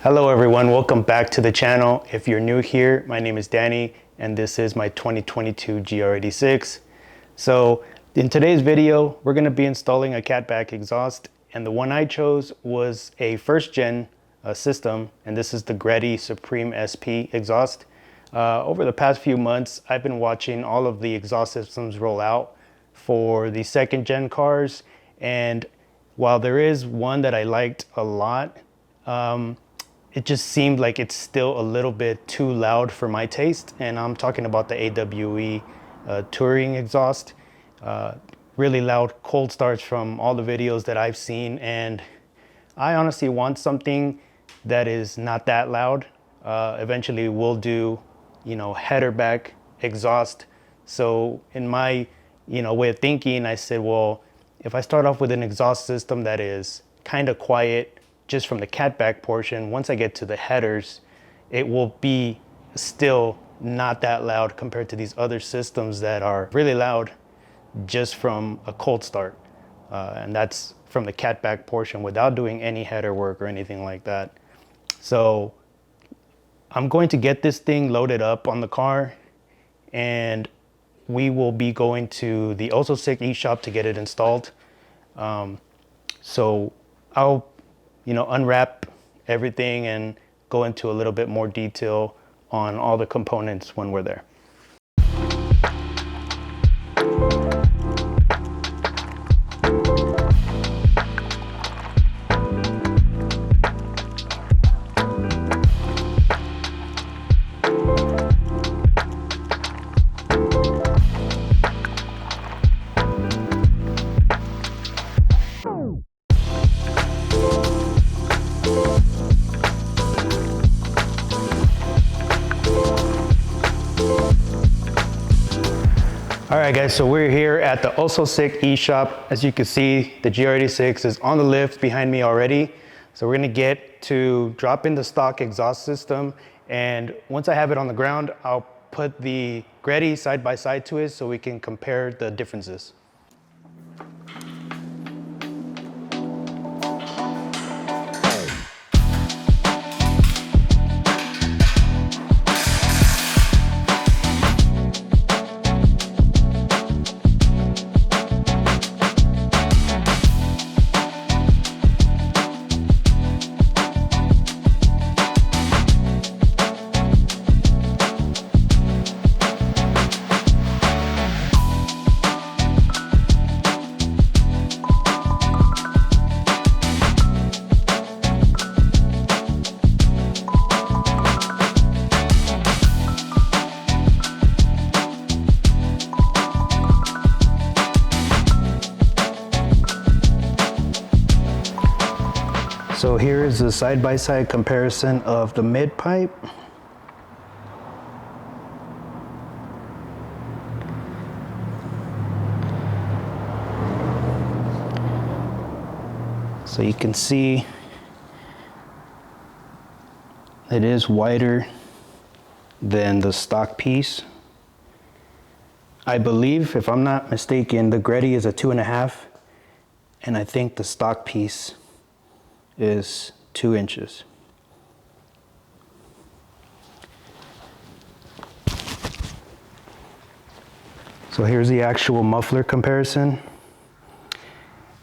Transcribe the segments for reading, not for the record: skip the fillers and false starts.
Hello everyone, welcome back to the channel. If you're new here, my name is Danny and this is my 2022 GR86. So in today's video, we're going to be installing a catback exhaust, and the one I chose was a first gen system, and this is the GReddy Supreme SP exhaust. Over the past few months, I've been watching all of the exhaust systems roll out for the second gen cars, and while there is one that I liked a lot, it just seemed like it's still a little bit too loud for my taste. And I'm talking about the AWE touring exhaust. Really loud cold starts from all the videos that I've seen. And I honestly want something that is not that loud. Eventually we'll do, header back exhaust. So in my, way of thinking, I said, well, if I start off with an exhaust system that is kind of quiet, just from the catback portion, once I get to the headers, it will be still not that loud compared to these other systems that are really loud just from a cold start. And that's from the catback portion without doing any header work or anything like that. So I'm going to get this thing loaded up on the car, and we will be going to the Also Sick eShop to get it installed. So I'll unwrap everything and go into a little bit more detail on all the components when we're there. All right guys, so we're here at the Also Sick eShop. As you can see, the GR86 is on the lift behind me already. So we're gonna get to drop in the stock exhaust system, and once I have it on the ground, I'll put the GReddy side by side to it so we can compare the differences. So here is the side-by-side comparison of the mid pipe. So you can see it is wider than the stock piece. I believe, if I'm not mistaken, the GReddy is a 2.5, and I think the stock piece is 2 inches. So here's the actual muffler comparison.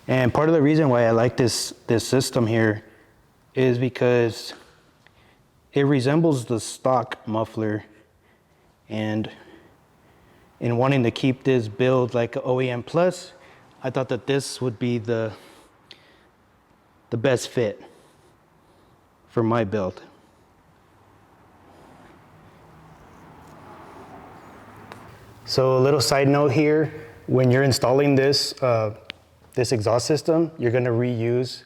And part of the reason why I like this system here is because it resembles the stock muffler, and in wanting to keep this build like an OEM Plus, I thought that this would be the best fit for my build. So a little side note here, when you're installing this exhaust system, you're gonna reuse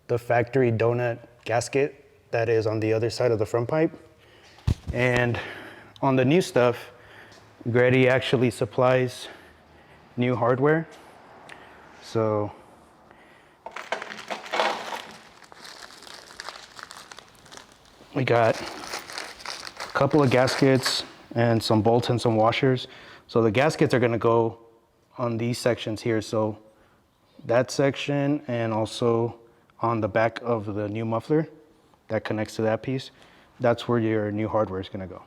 the factory donut gasket that is on the other side of the front pipe. And on the new stuff, GReddy actually supplies new hardware. So we got a couple of gaskets and some bolts and some washers. So the gaskets are gonna go on these sections here. So that section, and also on the back of the new muffler. that connects to that piece, that's where your new hardware is going to go.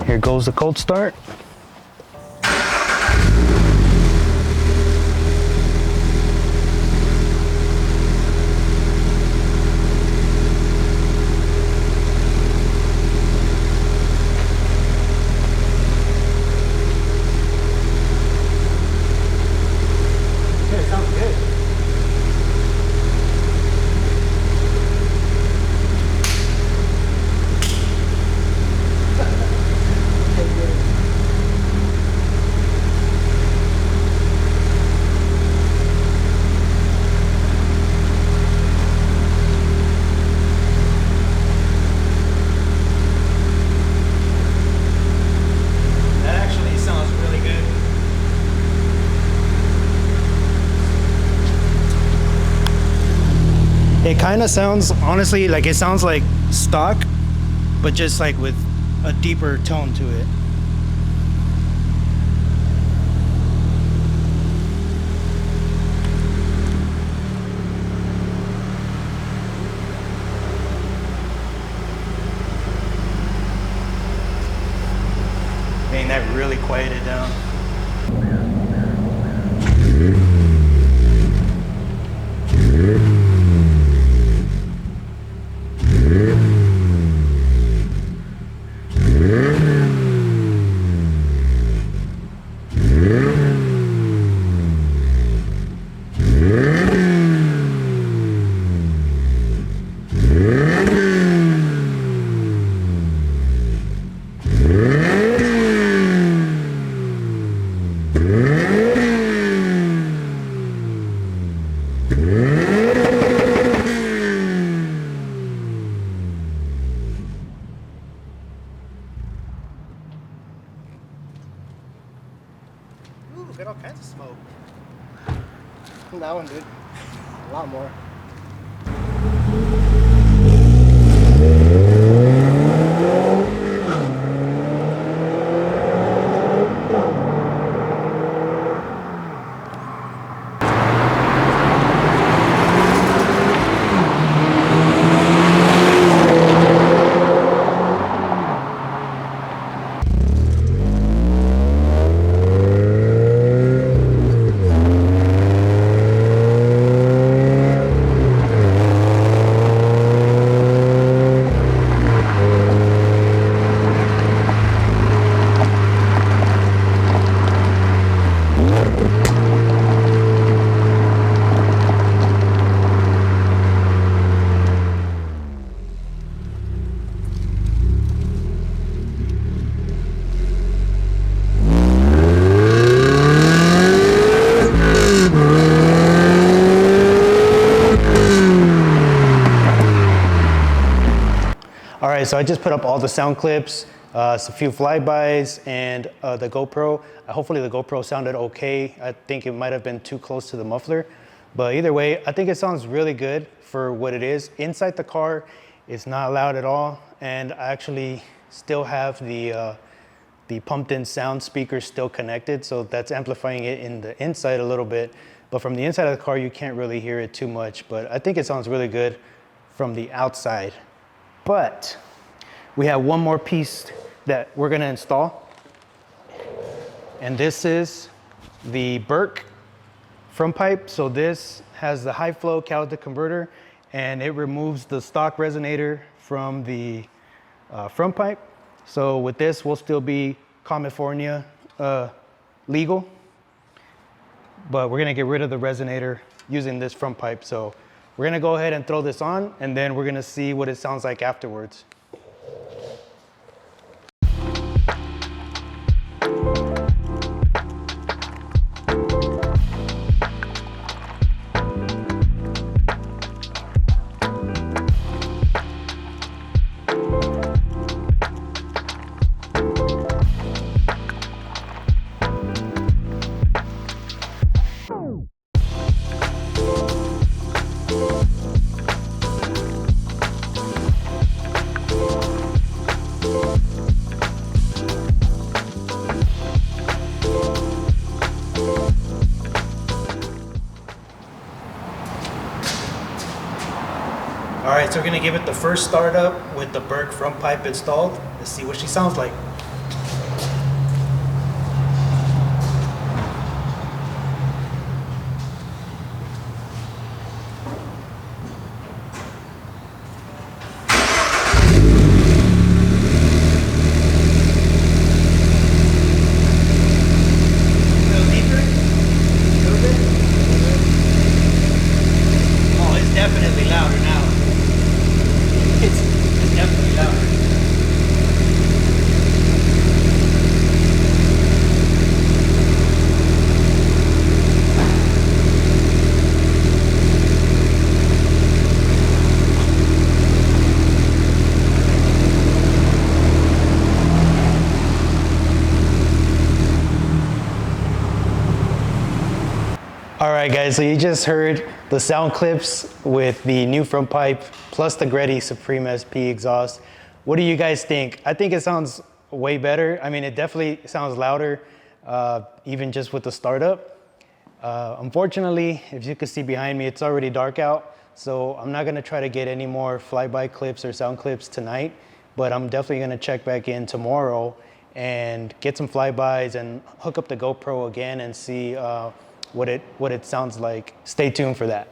Here goes the cold start. It sounds good. It kind of sounds, honestly, like it sounds like stock, but just like with a deeper tone to it. Man, that really quieted down. Ooh, got all kinds of smoke. That one did. A lot more. All right, so I just put up all the sound clips, a few flybys, and the GoPro. Hopefully the GoPro sounded okay. I think it might have been too close to the muffler. But either way, I think it sounds really good for what it is. Inside the car, it's not loud at all. And I actually still have the pumped in sound speaker still connected. So that's amplifying it in the inside a little bit. But from the inside of the car, you can't really hear it too much. But I think it sounds really good from the outside. But we have one more piece that we're gonna install. And this is the Berk front pipe. So this has the high flow catalytic converter, and it removes the stock resonator from the front pipe. So with this, we'll still be California legal, but we're gonna get rid of the resonator using this front pipe. So we're gonna go ahead and throw this on, and then we're gonna see what it sounds like afterwards. All right, so we're gonna give it the first startup with the Berk front pipe installed. Let's see what she sounds like. Oh, it's definitely louder now. It's definitely louder. All right, guys, so you just heard the sound clips with the new front pipe plus the GReddy Supreme SP exhaust. What do you guys think? I think it sounds way better. I mean, it definitely sounds louder, even just with the startup. Unfortunately, if you can see behind me, it's already dark out. So I'm not gonna try to get any more flyby clips or sound clips tonight, but I'm definitely gonna check back in tomorrow and get some flybys and hook up the GoPro again and see what it sounds like. Stay tuned for that.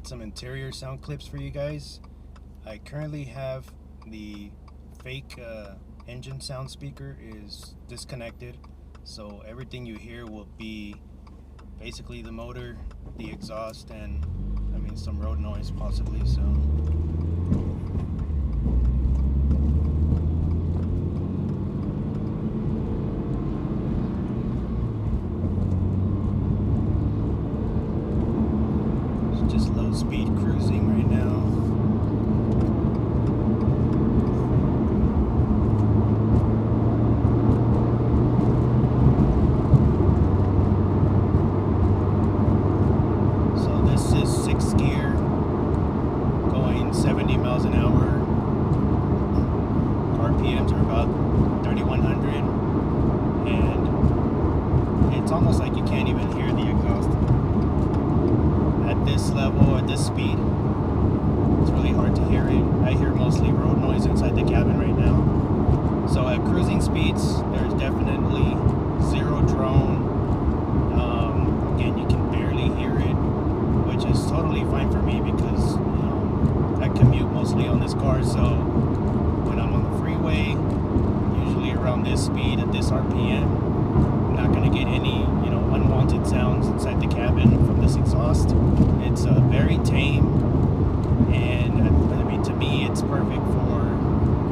get some interior sound clips for you guys. I currently have the fake engine sound speaker is disconnected, so everything you hear will be basically the motor, the exhaust, and I mean some road noise possibly. So it's just low speed cruising right now. RPMs are about 3,100, and it's almost like you can't even hear the exhaust at this level, at this speed. It's really hard to hear it. I hear mostly road noise inside the cabin right now. So at cruising speeds, there's definitely zero drone. Again, you can barely hear it, which is totally fine for me because I commute mostly on this car, so when I'm on the freeway, usually around this speed at this RPM, I'm not going to get any, unwanted sounds inside the cabin from this exhaust. It's very tame, and I mean, to me, it's perfect for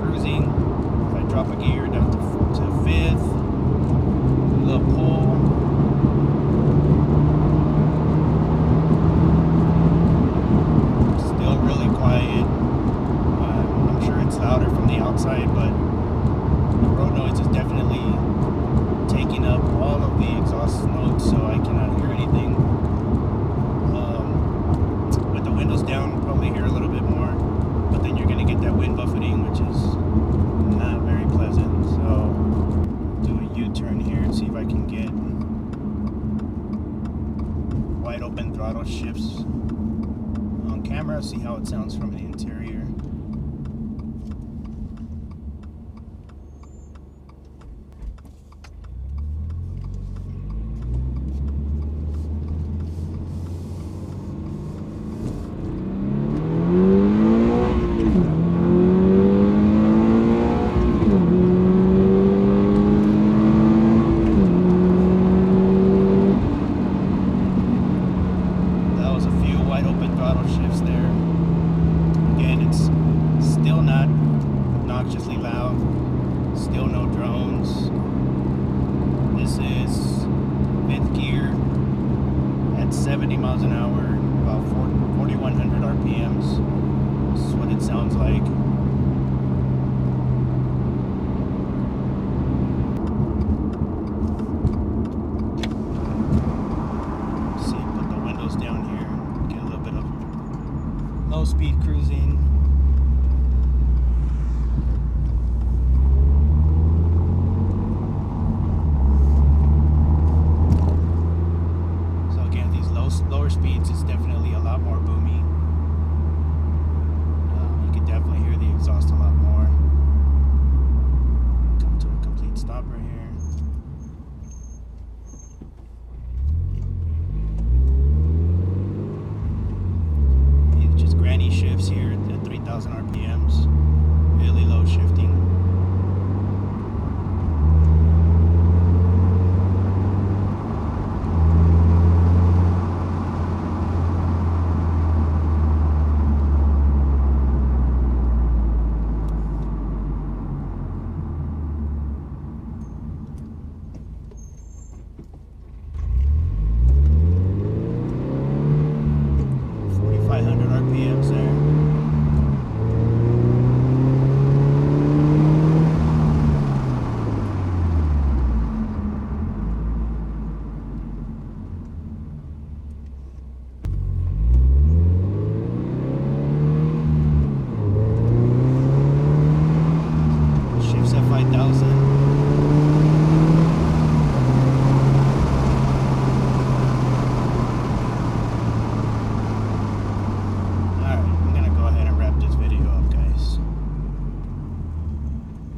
cruising. If I drop a gear down to fifth, a little pull. Still really quiet. I'm sure it's louder from the outside, but the road noise is definitely taking up all of the exhaust notes, so I cannot hear anything. With the windows down, you'll probably hear a little bit more, but then you're going to get that wind buffeting, which is not very pleasant. So do a U-turn here and see if I can get wide open throttle shifts on camera, see how it sounds from the interior. Obnoxiously loud, still no drones. This is fifth gear at 70 miles an hour, about 4,100 RPMs. This is what it sounds like. See, put the windows down here, get a little bit of low speed cruising. Lower speeds is definitely a lot more boomy. You can definitely hear the exhaust a lot more. Come to a complete stop right here. It's just granny shifts here at 3,000 RPMs. Really low shifting. RPMs there. Shifts at 5,000.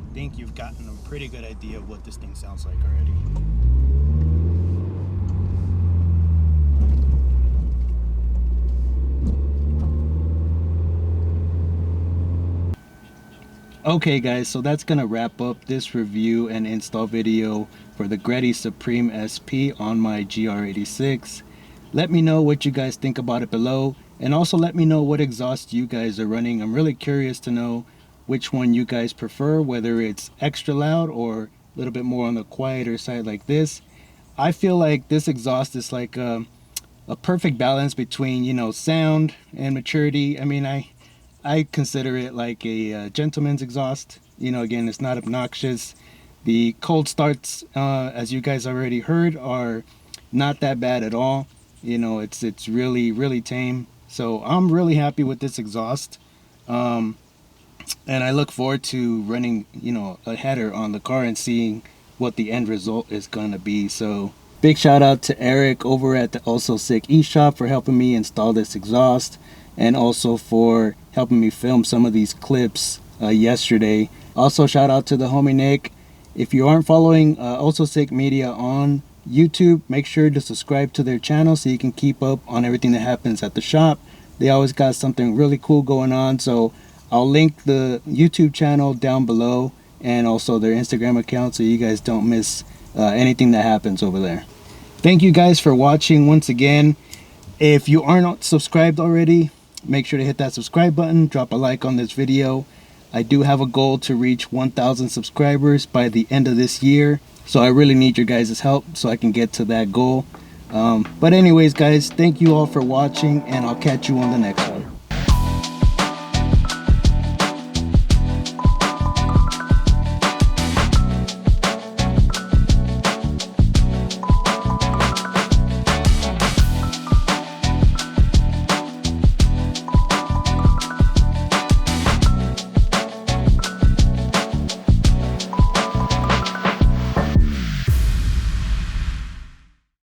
I think you've gotten a pretty good idea of what this thing sounds like already. Okay guys, so that's gonna wrap up this review and install video for the GReddy Supreme SP on my GR86. Let me know what you guys think about it below, and also let me know what exhaust you guys are running. I'm really curious to know which one you guys prefer, whether it's extra loud or a little bit more on the quieter side like this. I feel like this exhaust is like a perfect balance between, you know, sound and maturity. I mean, I consider it like a gentleman's exhaust. You know, again, it's not obnoxious. The cold starts, as you guys already heard, are not that bad at all. You know, it's really tame. So I'm really happy with this exhaust. And I look forward to running, you know, a header on the car and seeing what the end result is going to be. So big shout out to Eric over at the Also Sick eShop for helping me install this exhaust, and also for helping me film some of these clips yesterday. Also shout out to the homie Nick. If you aren't following Also Sick Media on YouTube, make sure to subscribe to their channel so you can keep up on everything that happens at the shop. They always got something really cool going on, so I'll link the YouTube channel down below and also their Instagram account so you guys don't miss anything that happens over there. Thank you guys for watching once again. If you aren't subscribed already, make sure to hit that subscribe button, drop a like on this video. I do have a goal to reach 1,000 subscribers by the end of this year, so I really need your guys' help so I can get to that goal. But anyways guys, thank you all for watching, and I'll catch you on the next one.